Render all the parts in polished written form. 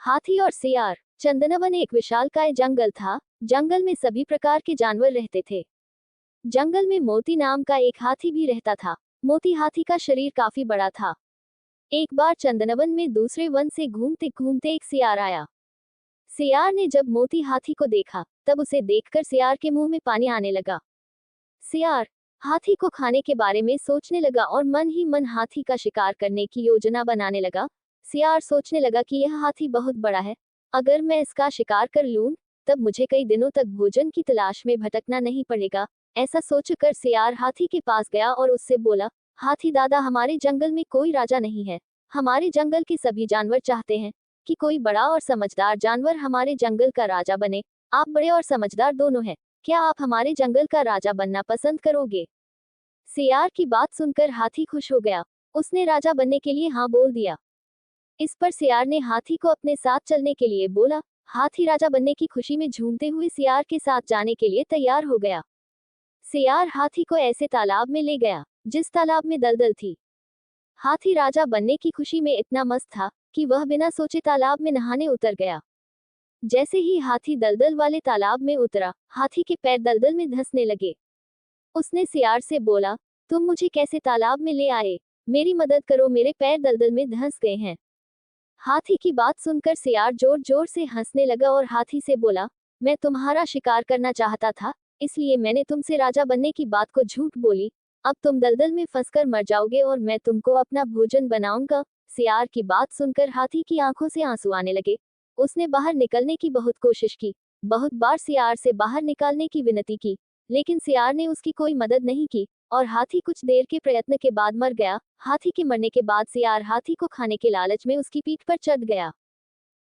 हाथी और सियार। चंदनवन एक विशालकाय जंगल था। जंगल में सभी प्रकार के जानवर रहते थे। जंगल में मोती नाम का एक हाथी भी रहता था। मोती हाथी का शरीर काफी बड़ा था। एक बार चंदनवन में दूसरे वन से घूमते घूमते एक सियार आया। सियार ने जब मोती हाथी को देखा, तब उसे देखकर सियार के मुंह में पानी आने लगा। सियार हाथी को खाने के बारे में सोचने लगा और मन ही मन हाथी का शिकार करने की योजना बनाने लगा। सियार सोचने लगा कि यह हाथी बहुत बड़ा है। अगर मैं इसका शिकार कर लूं, तब मुझे कई दिनों तक भोजन की तलाश में भटकना नहीं पड़ेगा। ऐसा सोचकर सियार हाथी के पास गया और उससे बोला, हाथी दादा, हमारे जंगल में कोई राजा नहीं है। हमारे जंगल के सभी जानवर चाहते हैं कि कोई बड़ा और समझदार जानवर हमारे जंगल का राजा बने। आप बड़े और समझदार दोनों हैं। क्या आप हमारे जंगल का राजा बनना पसंद करोगे? सियार की बात सुनकर हाथी खुश हो गया। उसने राजा बनने के लिए हाँ बोल दिया। इस पर सियार ने हाथी को अपने साथ चलने के लिए बोला। हाथी राजा बनने की खुशी में झूमते हुए सियार के साथ जाने के लिए तैयार हो गया। सियार हाथी को ऐसे तालाब में ले गया जिस तालाब में दलदल थी। हाथी राजा बनने की खुशी में इतना मस्त था कि वह बिना सोचे तालाब में नहाने उतर गया। जैसे ही हाथी दलदल वाले तालाब में उतरा, हाथी के पैर दलदल में धंसने लगे। उसने सियार से बोला, तुम मुझे कैसे तालाब में ले आए? मेरी मदद करो, मेरे पैर दलदल में धंस गए हैं। हाथी की बात सुनकर सियार जोर जोर से हंसने लगा और हाथी से बोला, मैं तुम्हारा शिकार करना चाहता था, इसलिए मैंने तुमसे राजा बनने की बात को झूठ बोली। अब तुम दलदल में फंसकर मर जाओगे और मैं तुमको अपना भोजन बनाऊंगा। सियार की बात सुनकर हाथी की आंखों से आंसू आने लगे। उसने बाहर निकलने की बहुत कोशिश की। बहुत बार सियार से बाहर निकालने की विनती की, लेकिन सियार ने उसकी कोई मदद नहीं की और हाथी कुछ देर के प्रयत्न के बाद मर गया। हाथी के मरने के बाद सियार हाथी को खाने के लालच में उसकी पीठ पर चढ़ गया।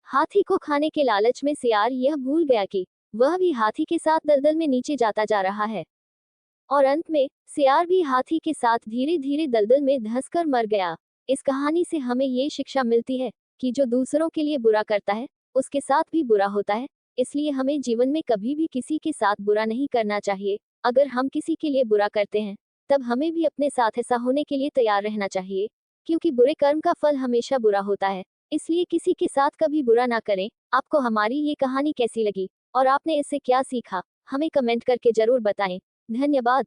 हाथी को खाने के लालच में सियार यह भूल गया कि वह भी हाथी के साथ दलदल में नीचे जाता जा रहा है। और अंत में सियार भी हाथी के साथ धीरे धीरे दलदल में धंसकर मर गया। इस कहानी से हमें ये शिक्षा मिलती है कि जो दूसरों के लिए बुरा करता है, उसके साथ भी बुरा होता है। इसलिए हमें जीवन में कभी भी किसी के साथ बुरा नहीं करना चाहिए। अगर हम किसी के लिए बुरा करते हैं, तब हमें भी अपने साथ ऐसा होने के लिए तैयार रहना चाहिए, क्योंकि बुरे कर्म का फल हमेशा बुरा होता है। इसलिए किसी के साथ कभी बुरा ना करें। आपको हमारी ये कहानी कैसी लगी और आपने इससे क्या सीखा, हमें कमेंट करके जरूर बताएं। धन्यवाद।